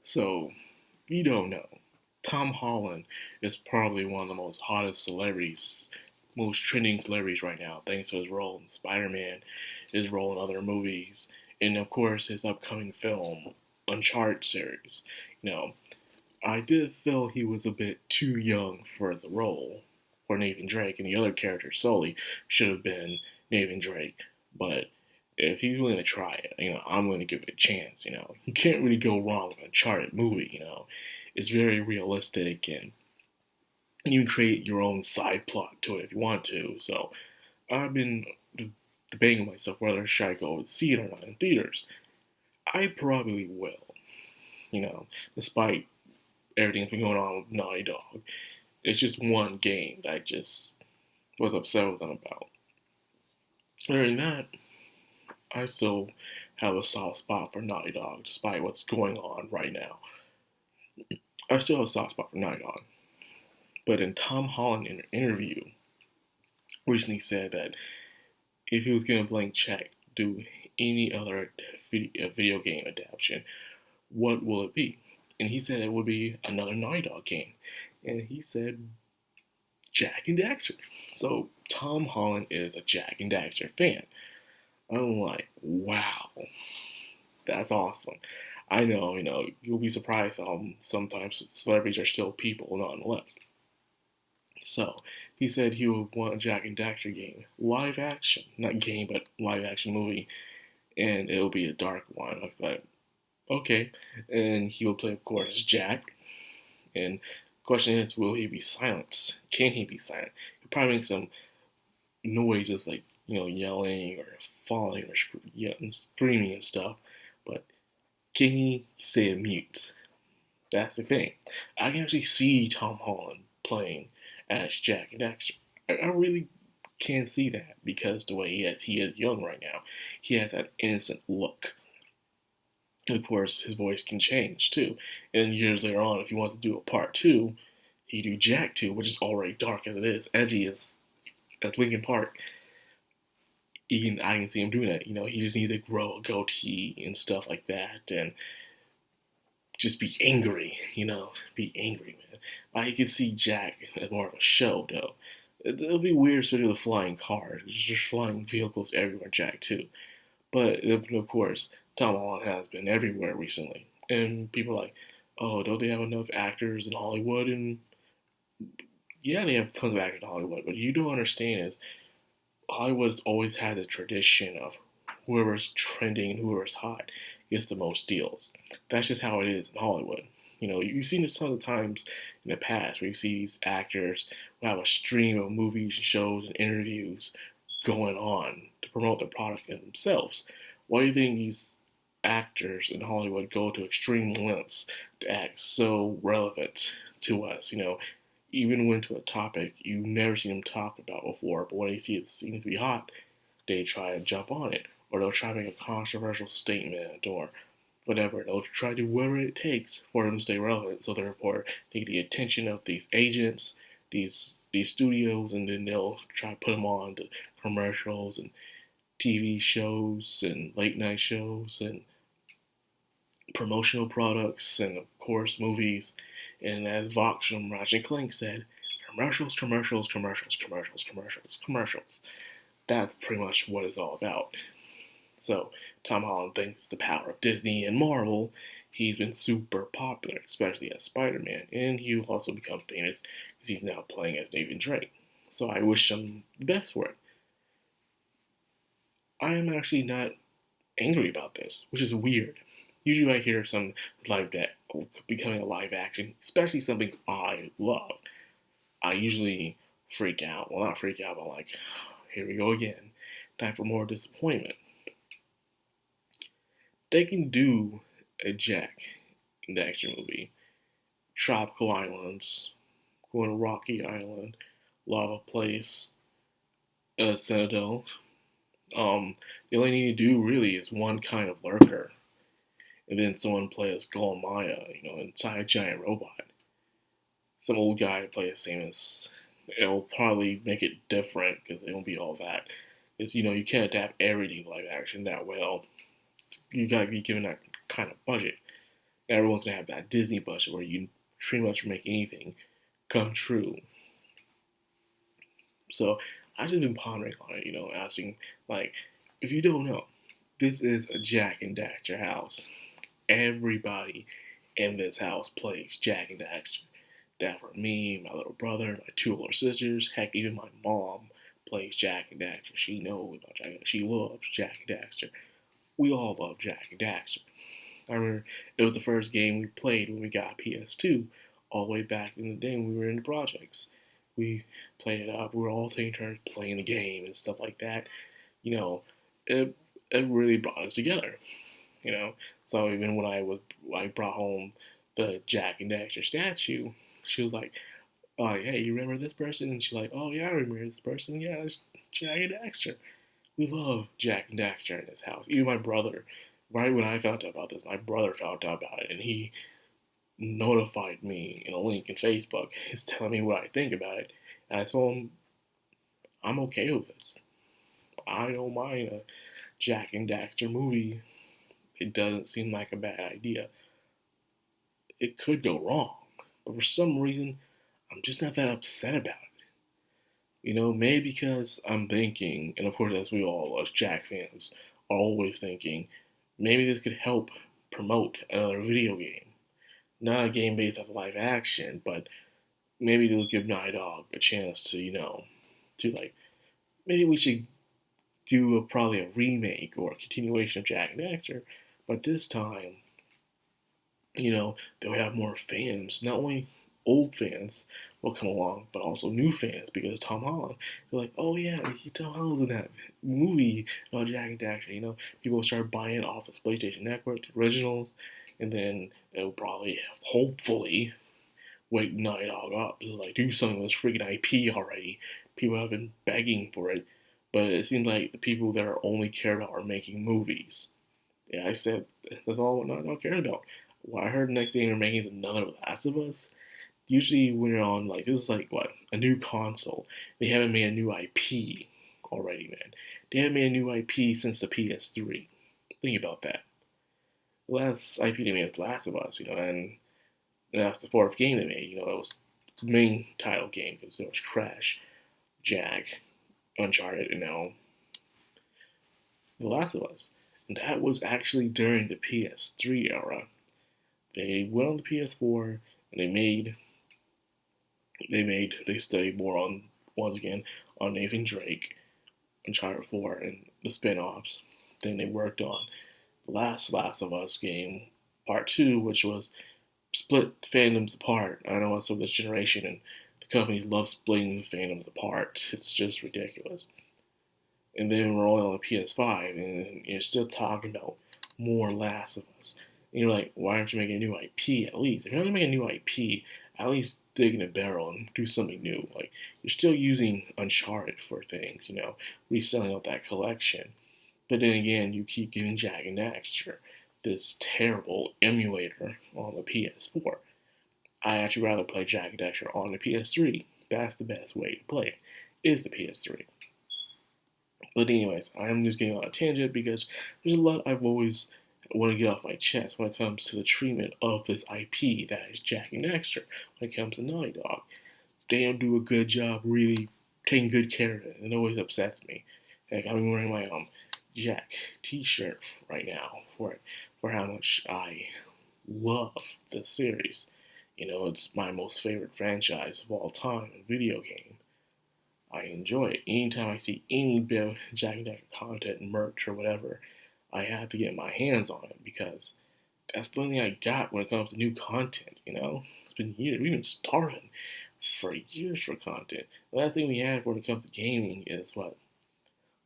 So, you don't know. Tom Holland is probably one of the most hottest celebrities, most trending celebrities right now, thanks to his role in Spider-Man, his role in other movies, and of course his upcoming film, Uncharted series. You know, I did feel he was a bit too young for the role for Nathan Drake, and the other character solely should have been Nathan Drake. But if he's willing to try it, I'm going to give it a chance. You can't really go wrong with an Uncharted movie. It's very realistic, and you can create your own side plot to it if you want to. So I've been debating with myself whether should I go see it or not in theaters. I probably will. Despite everything that's been going on with Naughty Dog. It's just one game that I just was upset with them about. Other than that, I still have a soft spot for Naughty Dog, despite what's going on right now. I still have a soft spot for Naughty Dog. But in Tom Holland in an interview, recently said that if he was given a blank check to do any other video game adaptation, what will it be? And he said it would be another Naughty Dog game. And he said Jak and Daxter. So Tom Holland is a Jak and Daxter fan. I'm like, wow, that's awesome. I know, you'll be surprised how sometimes celebrities are still people nonetheless. So he said he would want a Jak and Daxter game, live action, not game, but live action movie, and it'll be a dark one. I was like, okay, and he will play, of course, Jak. And the question is, will he be silenced? Can he be silent? He'll probably make some noises like yelling or falling or screaming and stuff, but can he stay mute? That's the thing. I can actually see Tom Holland playing as Jak and Daxter. I really can see that because the way he is young right now. He has that innocent look. And of course, his voice can change too. And years later on, if he wants to do a part two, he do Jak 2, which is already dark as it is, edgy as Linkin Park. I can see him doing that. He just needs to grow a goatee and stuff like that, and just be angry. Be angry, man. I can see Jak as more of a show, though. It'll be weird, especially with flying cars. There's just flying vehicles everywhere, Jak too. But of course, Tom Holland has been everywhere recently, and people are like, oh, don't they have enough actors in Hollywood? And yeah, they have tons of actors in Hollywood, but you don't understand is Hollywood's always had a tradition of whoever's trending and whoever's hot gets the most deals. That's just how it is in Hollywood. You've seen this tons of times in the past where you see these actors who have a stream of movies, shows, and interviews going on to promote their product and themselves. Why do you think these actors in Hollywood go to extreme lengths to act so relevant to us? Even went to a topic you've never seen them talk about before, but when they see it seems to be hot, they try to jump on it, or they'll try to make a controversial statement, or whatever. They'll try to do whatever it takes for them to stay relevant, so therefore they get the attention of these agents, these studios, and then they'll try to put them on to commercials and TV shows and late night shows and promotional products and of course movies. And as Vox from Ratchet and Clank said, commercials, commercials, commercials, commercials, commercials, commercials. That's pretty much what it's all about. So Tom Holland thinks the power of Disney and Marvel, he's been super popular, especially as Spider-Man, and he will also become famous because he's now playing as Nathan Drake. So I wish him the best for it. I am actually not angry about this, which is weird. Usually, I hear some live that becoming a live action, especially something I love. I usually freak out. Well, not freak out, but like, here we go again. Time for more disappointment. They can do a Jak and Daxter movie. Tropical islands, going to Rocky Island, Lava Place, Citadel. The only thing you do really is one kind of lurker, and then someone plays Golem Maya, inside a giant robot. Some old guy play the same as. It'll probably make it different because it won't be all that. Because you can't adapt everything live action that well. You gotta be given that kind of budget. everyone's gonna have that Disney budget where you pretty much make anything come true. So I've just been pondering on it, asking like, if you don't know, this is a Jak and Daxter house. Everybody in this house plays Jak and Daxter. That for me, my little brother, my two older sisters, heck, even my mom plays Jak and Daxter. She knows about Jak. She loves Jak and Daxter. We all love Jak and Daxter. I remember it was the first game we played when we got PS2, all the way back in the day when we were in the projects. We played it up. We were all taking turns playing the game and stuff like that. You know, it it really brought us together. You know, so even when I brought home the Jak and Daxter statue, she was like, "Oh, hey, you remember this person?" And she's like, "Oh yeah, I remember this person. Yeah, it's Jak and Daxter. We love Jak and Daxter in this house." Even my brother, right when I found out about this, my brother found out about it, and he notified me in a link in Facebook. He's telling me what I think about it, and I told him I'm okay with this. I don't mind a Jak and Daxter movie. It doesn't seem like a bad idea. It could go wrong, but for some reason, I'm just not that upset about it. Maybe because I'm thinking, and of course, as we all, as Jak fans, are always thinking, maybe this could help promote another video game. Not a game based off live action, but maybe it'll give Naughty Dog a chance to, to like, maybe we should do probably a remake or a continuation of Jak and Daxter, but this time, they'll have more fans. Not only old fans will come along, but also new fans because Tom Holland. They're like, oh yeah, Tom Holland's in that movie about Jak and Daxter. People will start buying off the PlayStation Network, the originals, and then it'll probably, hopefully, wake Naughty Dog up to like do something with this freaking IP already. People have been begging for it, but it seems like the people that are only care about are making movies. Yeah, I said that's all Naughty Dog cares about. Well, I heard the next thing they're making is another Last of Us. Usually when you're on this is like what, a new console, they haven't made a new IP already, man. They haven't made a new IP since the PS3. Think about that. The last IP they made was Last of Us, and that's the fourth game they made. It was the main title game because there was Crash, Jak, Uncharted, and now The Last of Us. And that was actually during the PS3 era. They went on the PS4 and they studied more on, once again, on Nathan Drake, Uncharted 4, and the spin-offs. Then they worked on the last of Us game, Part 2, which was split fandoms apart. I know it's of this generation, and the companies love splitting fandoms apart. It's just ridiculous. And then we're all on the PS5, and you're still talking about more Last of Us. And you're like, why aren't you making a new IP at least? If you're not going to make a new IP, at least dig in a barrel and do something new. Like, you're still using Uncharted for things, reselling out that collection. But then again, you keep giving Jak and Daxter this terrible emulator on the PS4. I actually rather play Jak and Daxter on the PS3. That's the best way to play it, is the PS3. But anyways, I'm just getting on a tangent because there's a lot I've always want to get off my chest when it comes to the treatment of this IP that is Jak and Daxter. When it comes to Naughty Dog, they don't do a good job really taking good care of it. It always upsets me. Like, I'm wearing my Jak T-shirt right now for how much I love the series. It's my most favorite franchise of all time, a video game. I enjoy it. Anytime I see any bit of Jak and Daxter content, merch, or whatever, I have to get my hands on it because that's the only thing I got when it comes to new content, It's been years. We've been starving for years for content. The last thing we had when it comes to gaming is what?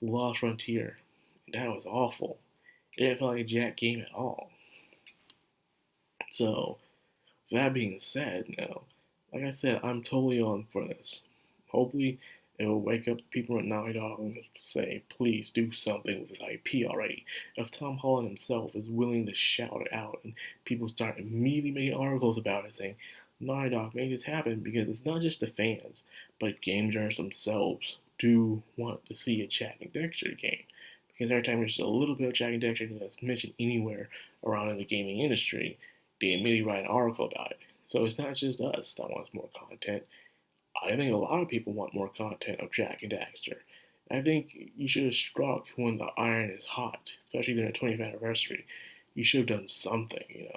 The Lost Frontier. And that was awful. It didn't feel like a Jak game at all. So, that being said, like I said, I'm totally on for this. Hopefully, it will wake up people at Naughty Dog and say, please do something with this IP already. If Tom Holland himself is willing to shout it out and people start immediately making articles about it saying, Naughty Dog, make this happen, because it's not just the fans, but game journalists themselves do want to see a Jak and Daxter game. Because every time there's a little bit of Jak and Daxter that's mentioned anywhere around in the gaming industry, they immediately write an article about it. So it's not just us that wants more content. I think a lot of people want more content of Jak and Daxter. I think you should have struck when the iron is hot, especially during the 20th anniversary. You should have done something,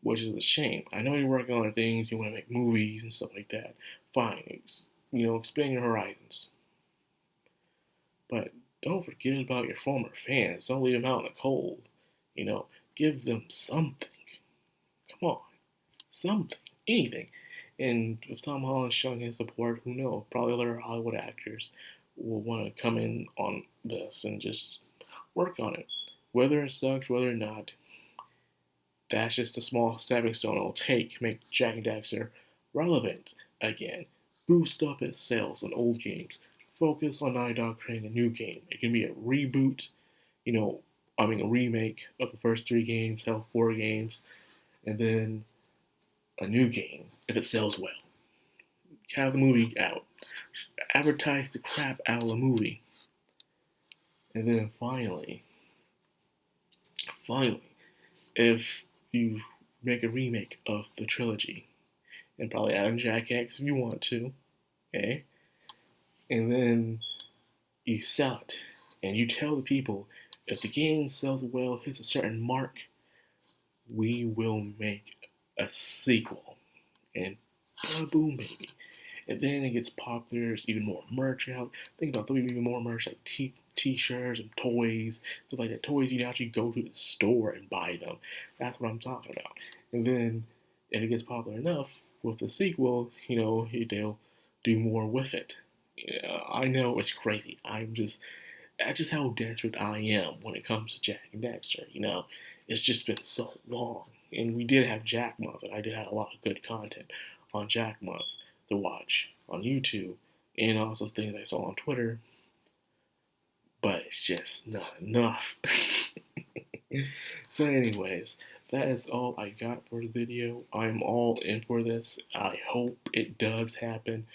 which is a shame. I know you're working on other things, you want to make movies and stuff like that. Fine, expand your horizons. But don't forget about your former fans. Don't leave them out in the cold. Give them something. Come on, something, anything. And with Tom Holland showing his support, who knows? Probably other Hollywood actors will want to come in on this and just work on it. Whether it sucks, whether or not, that's just a small stepping stone it'll take to make Jak and Daxter relevant again. Boost up its sales on old games. Focus on Naughty Dog creating a new game. It can be a reboot, a remake of the first 3 games, hell, 4 games, and then a new game if it sells well. Have the movie out. Advertise the crap out of the movie. And then finally, if you make a remake of the trilogy, and probably add in Jak X if you want to, okay? And then you sell it, and you tell the people, if the game sells well, hits a certain mark, we will make a sequel. And boom, baby. And then it gets popular, there's even more merch out. Think about there'll be even more merch like t-shirts and toys, stuff like that. Toys you can actually go to the store and buy them. That's what I'm talking about. And then if it gets popular enough with the sequel, they'll do more with it. I know it's crazy. That's just how desperate I am when it comes to Jak and Daxter. It's just been so long. And we did have Jak Month, and I did have a lot of good content on Jak Month to watch on YouTube, and also things I saw on Twitter. But it's just not enough. So anyways, that is all I got for the video. I'm all in for this. I hope it does happen.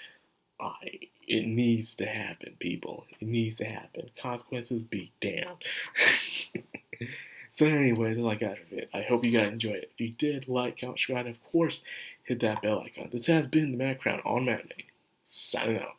It needs to happen, people. It needs to happen. Consequences be damned. So anyways, that's all I got for it. I hope you guys enjoyed it. If you did, like, comment, subscribe, and of course, hit that bell icon. This has been the Madcrown on Madman. Signing out.